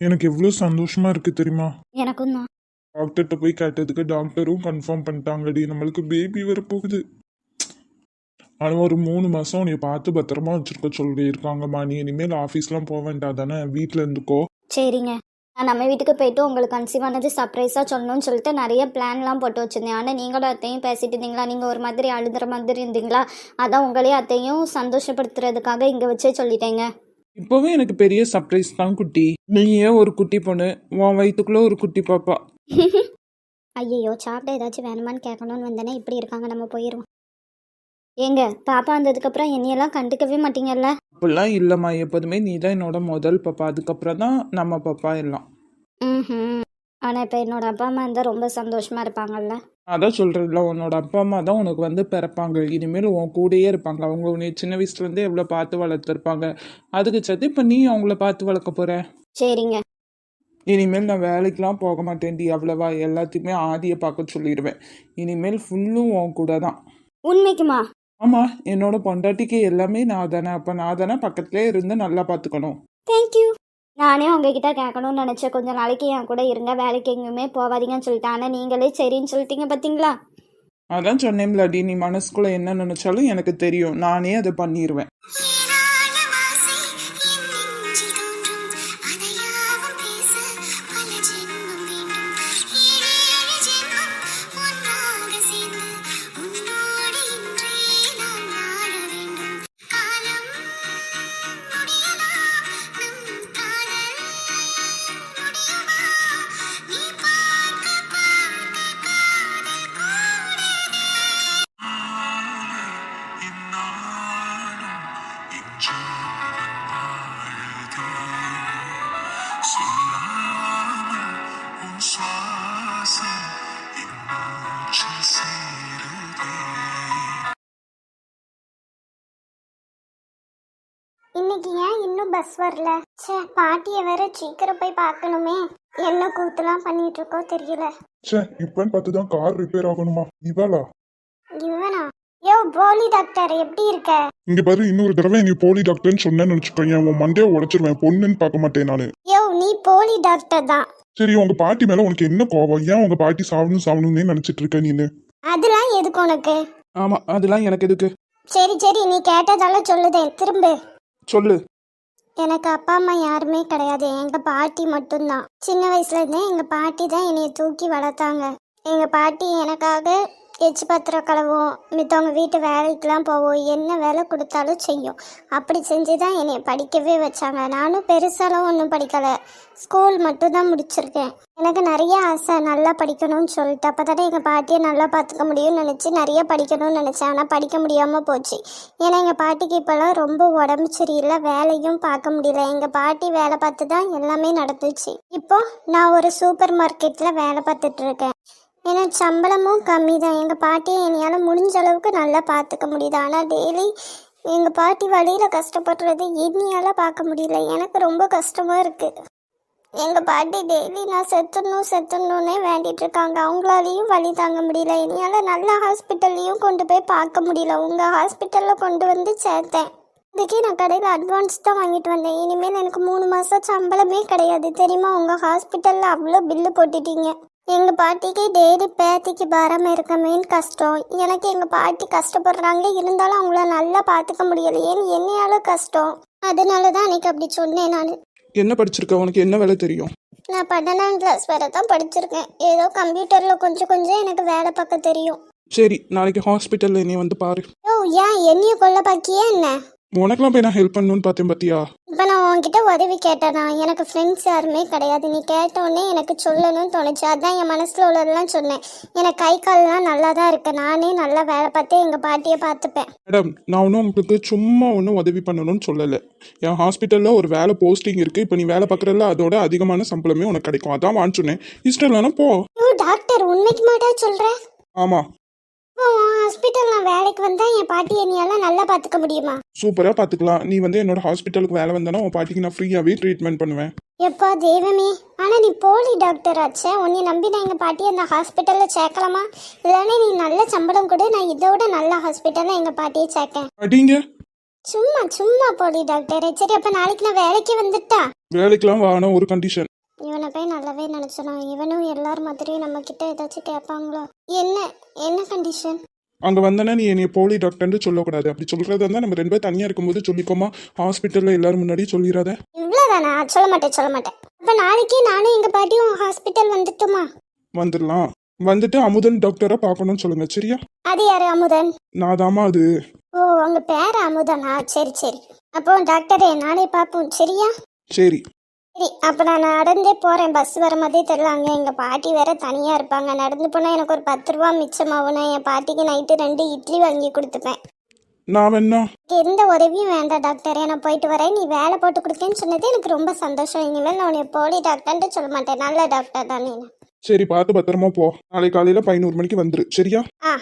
எனக்கு எவ்வளவு சந்தோஷமா இருக்கு தெரியுமா? எனக்கும் தான். டாக்டர்கிட்ட போய் கேட்டதுக்கு டாக்டரும் கன்ஃபார்ம் பண்ணிட்டாங்கடி, நம்மளுக்கு பேபி வர போகுது. ஆனா ஒரு 3 மாசம் உன்னைய பார்த்து பத்திரமா வச்சிருக்க சொல்லி இருக்காங்கம்மா. நீ இனிமேல் ஆஃபீஸ்லாம் போக வேண்டாம் தானே, வீட்டில் இருந்துக்கோ. சரிங்க. நான் நம்ம வீட்டுக்கு போயிட்டு உங்களுக்கு கன்சீவ் ஆனது சர்ப்ரைஸாக சொல்லணும்னு சொல்லிட்டு நிறைய பிளான்லாம் போட்டு வச்சுருந்தேன். ஆனால் நீங்களும் அத்தையும் பேசிட்டு இருந்தீங்களா, நீங்கள் ஒரு மாதிரி அழுதுற மாதிரி இருந்தீங்களா, அதான் உங்களையும் அத்தையும் சந்தோஷப்படுத்துறதுக்காக இங்கே வச்சே சொல்லிட்டேங்க. இப்போவே எனக்கு பெரிய சர்ப்ரைஸ் தான் குட்டி. நீயே ஒரு குட்டி பொண்ணு, உன் வயிற்றுக்குள்ளே ஒரு குட்டி பாப்பா. ஐயையோ, சாப்பிட ஏதாச்சும் வேணுமான்னு கேட்கணும்னு வந்தேனே, இப்படி இருக்காங்க, நம்ம போயிடுவோம். ஏங்க, பாப்பா வந்ததுக்கப்புறம் என்னையெல்லாம் கண்டுக்கவே மாட்டீங்கல்ல? அப்படிலாம் இல்லைம்மா, எப்போதுமே நீ தான் என்னோட முதல் பாப்பா, அதுக்கப்புறம் தான் நம்ம பாப்பா எல்லாம். ம். ஆனால் இப்போ என்னோட அப்பா அம்மா இருந்தால் ரொம்ப சந்தோஷமாக இருப்பாங்கல்ல? அதான் சொல்கிறேன்ல, உன்னோட அப்பா அம்மா தான் உனக்கு வந்து பிறப்பாங்க, இனிமேல் உன் கூடயே இருப்பாங்க. அவங்க உன்னை சின்ன வயசுலேருந்தே எவ்வளோ பார்த்து வளர்த்துருப்பாங்க. அதுக்கு சத்து இப்போ நீ அவங்கள பார்த்து வளர்க்க போகிற. சரிங்க. இனிமேல் நான் வேலைக்கெலாம் போக மாட்டேன்டி, அவ்வளவா. எல்லாத்தையுமே ஆதியை பார்க்க சொல்லிடுவேன். இனிமேல் ஃபுல்லும் உன் கூட தான். உண்மைக்குமா? ஆமாம், என்னோட பொண்டாட்டிக்கு எல்லாமே நான் தானே, அப்போ நான் தானே பக்கத்துலேயே இருந்து நல்லா பார்த்துக்கணும். தேங்க்யூ. நானே உங்ககிட்ட கேட்கணும்னு நினச்சேன், கொஞ்சம் நாளைக்கு என் கூட இருங்க, வேலைக்கு எங்கேயுமே போகாதீங்கன்னு சொல்லிட்டேன். ஆனால் நீங்களே சரின்னு சொல்லிட்டீங்க பார்த்தீங்களா? அதான் சொன்னேன்லடி, நீ மனசுக்குள்ளே என்ன நினச்சாலும் எனக்கு தெரியும், நானே அதை பண்ணிடுவேன். இன்னைக்கு ஏன் இன்னும் பஸ் வரல? சே, பாட்டியை வேற சீக்கிரம் போய் பார்க்கணுமே. என்ன கூத்துலாம் பண்ணிட்டு இருக்கோ தெரியல. சே, இப்பன்னு பார்த்து தான் கார் ரிப்பேர் ஆகணுமா? இவளா? இவனா? யோ போலி டாக்டர், எப்படி இருக்க? இங்க பாரு, இன்னொரு தடவை நீ போலி டாக்டர்னு சொன்னேன்னு வச்சுக்கோங்க, உன் மண்டையை உடைச்சிருவேன். பொண்ணுன்னு பார்க்க மாட்டேன் நானு. யோ, நீ போலி டாக்டர் தான். சரி, உங்க பாட்டி மேல உனக்கு என்ன கோவம்? ஏன் உங்க பாட்டி சாவணும்னு நினைச்சிட்டு இருக்க நீனு? அதெல்லாம் எதுக்கு உனக்கு? ஆமாம், அதெல்லாம் எனக்கு எதுக்கு? சரி சரி, நீ கேட்டதால சொல்லுதேன், திரும்ப சொல்லு. எனக்கு அப்பா அம்மா யாருமே கிடையாது, எங்க பாட்டி மட்டும்தான். சின்ன வயசுல இருந்தே எங்க பாட்டி தான் என்னைய தூக்கி வளர்த்தாங்க. எங்க பாட்டி எனக்காக எச்சு பத்திரம் கழுவும், மித்தவங்க வீட்டு வேலைக்கெலாம் போவோம், என்ன வேலை கொடுத்தாலும் செய்யும். அப்படி செஞ்சு தான் என்னை படிக்கவே வச்சாங்க. நானும் பெருசாலாம் ஒன்றும் படிக்கலை, ஸ்கூல் மட்டும் தான் முடிச்சிருக்கேன். எனக்கு நிறைய ஆசை நல்லா படிக்கணும்னு சொல்லிட்டு, அப்போ தானே எங்கள் பாட்டியை நல்லா பார்த்துக்க முடியும்னு நினச்சி நிறைய படிக்கணும்னு நினச்சேன். ஆனால் படிக்க முடியாமல் போச்சு. ஏன்னா எங்கள் பாட்டிக்கு இப்போல்லாம் ரொம்ப உடம்பு சரியில்லை, வேலையும் பார்க்க முடியல. எங்கள் பாட்டி வேலை பார்த்து தான் எல்லாமே நடந்துச்சு. இப்போ நான் ஒரு சூப்பர் மார்க்கெட்டில் வேலை பார்த்துட்டு இருக்கேன். ஏன்னா சம்பளமும் கம்மி தான். எங்கள் பாட்டியை என்னையால் முடிஞ்ச அளவுக்கு நல்லா பார்த்துக்க முடியுது. ஆனால் டெய்லி எங்கள் பாட்டி வழியில் கஷ்டப்படுறது என்னையால் பார்க்க முடியல. எனக்கு ரொம்ப கஷ்டமாக இருக்குது. எங்கள் பாட்டி டெய்லி நான் செத்துடணுன்னே வேண்டிட்டு இருக்காங்க. அவங்களாலையும் வழி தாங்க முடியல. என்னையால் நல்ல ஹாஸ்பிட்டல்லையும் கொண்டு போய் பார்க்க முடியல. உங்கள் ஹாஸ்பிட்டலில் கொண்டு வந்து சேர்த்தேன். இதுக்கே நான் கடையில் அட்வான்ஸ் தான் வாங்கிட்டு வந்தேன். இனிமேல் எனக்கு 3 மாதம் சம்பளமே கிடையாது தெரியுமா? உங்கள் ஹாஸ்பிட்டலில் அவ்வளோ பில்லு போட்டுட்டீங்க. எங்கள் பாட்டிக்கு டெய்லி பேத்திக்கு பாராமல் இருக்கமேன்னு கஷ்டம். எனக்கு எங்கள் பாட்டி கஷ்டப்படுறாங்க, இருந்தாலும் அவங்கள நல்லா பார்த்துக்க முடியலையேன்னு என்னையாலும் கஷ்டம். அதனால தான் அன்றைக்கி அப்படி சொன்னேன். நான் என்ன படிச்சிருக்க? உனக்கு என்ன வேலை தெரியும்? நான் 12ஆம் கிளாஸ் வரை தான் படிச்சிருக்கேன். ஏதோ கம்ப்யூட்டரில் கொஞ்சம் எனக்கு வேலை பார்க்க தெரியும். சரி, நாளைக்கு ஹாஸ்பிட்டலில் நீ வந்து பாரு. ஓ, ஏன் என்னைய கொல்ல பாக்கியே என்ன? உனக்கெல்லாம் போய் நான் ஹெல்ப் பண்ணணும்னு பார்த்தேன் பார்த்தியா? இப்போ நான் உன்கிட்ட உதவி கேட்டேனா? எனக்கு ஃப்ரெண்ட்ஸ் யாருமே கிடையாது. நீ கேட்டோடனே எனக்கு சொல்லணும்னு தோணுச்சு, அதான் என் மனசில் உள்ளதெல்லாம் சொன்னேன். எனக்கு கை கால்லாம் நல்லா தான் இருக்கு, நானே நல்லா வேலை பார்த்து எங்கள் பாட்டியை பார்த்துப்பேன். மேடம், நான் ஒன்றும் உங்களுக்கு சும்மா ஒன்றும் உதவி பண்ணணும்னு சொல்லலை. என் ஹாஸ்பிட்டலில் ஒரு வேலை போஸ்டிங் இருக்குது, இப்போ நீ வேலை பார்க்குறல அதோட அதிகமான சம்பளமே உனக்கு கிடைக்கும், அதான் வான்னு சொன்னேன். இஷ்டம் இல்லைனா போ. ஓ டாக்டர், உண்மைக்கு மாட்டா சொல்கிறேன்? ஆமாம். இப்போ ஹாஸ்பிட்டல் நான் வேலைக்கு வந்தால் என் பாட்டி என்னையால் நல்லா பார்த்துக்க முடியுமா? சூப்பராக பார்த்துக்கலாம். நீ வந்து என்னோட ஹாஸ்பிட்டலுக்கு வேலை வந்தானா உன் பாட்டிக்கு நான் ஃப்ரீயாகவே ட்ரீட்மெண்ட் பண்ணுவேன். எப்பா தெய்வமே, ஆனால் நீ போலி டாக்டர் ஆச்சே. உன்னை நம்பி நான் எங்கள் பாட்டியை அந்த ஹாஸ்பிட்டலில் சேர்க்கலாமா? இல்லைன்னா நீ நல்ல சம்பளம் கொடு, நான் இதோட நல்ல ஹாஸ்பிட்டலில் எங்கள் பாட்டியை சேர்க்கேன். அடிங்க. சும்மா சும்மா போடி டாக்டர். சரி அப்ப நாளைக்கு நான் வேலைக்கு வந்துட்டா? வேலைக்கெல்லாம் வானா ஒரு கண்டிஷன். இவனை போய் நல்லாவே நினைச்சனா? இவனும் எல்லார் மாதிரியும் நம்ம கிட்ட ஏதாச்சும் கேட்பாங்களோ? என்ன என்ன கண்டிஷன்? அங்கே வந்தனா நீ என்னைய போலி டாக்டர்னு சொல்லக்கூடாது. அப்படி சொல்கிறதா இருந்தால் நம்ம 2 பேரும் தனியாக இருக்கும்போது சொல்லிக்கோமா. ஹாஸ்பிட்டலில் எல்லாரும் முன்னாடி சொல்லிடாத. இவ்வளோதானா? சொல்ல மாட்டேன் சொல்ல மாட்டேன். அப்ப நாளைக்கு நானும் எங்க பாட்டியும் ஹாஸ்பிட்டல் வந்துட்டுமா? வந்துடலாம். வந்துட்டு அமுதன் டாக்டரை பார்க்கணும்னு சொல்லுங்க, சரியா? அது யாரு அமுதன்? நான் தாமா அது. ஓ உங்க பேர் அமுதனா? சரி சரி. அப்போ டாக்டரே நாளை பார்ப்போம் சரியா? சரி. சரி அப்போ நான் நடந்தே போகிறேன். பஸ் வர மாதிரி தெரியலாங்க. எங்கள் பாட்டி வேற தனியாக இருப்பாங்க. நடந்து போனால் எனக்கு ஒரு 10 ரூபா மிச்சமாகும். நான் என் பாட்டிக்கு நைட்டு 2 இட்லி வாங்கி கொடுத்துப்பேன். நான் வேணா எனக்கு எந்த உதவியும் வேண்டாம் டாக்டரே. நான் போயிட்டு வரேன். நீ வேலை போட்டு கொடுத்தேன்னு சொன்னது எனக்கு ரொம்ப சந்தோஷம். இனிமேல் நான் உன்னை போலி டாக்டர்ன்ட்டு சொல்ல மாட்டேன். நல்ல டாக்டர் தான் நீ. சரி, பார்த்து பத்திரமா போ. நாளை காலையில் 11 மணிக்கு வந்துரு, சரியா? ஆ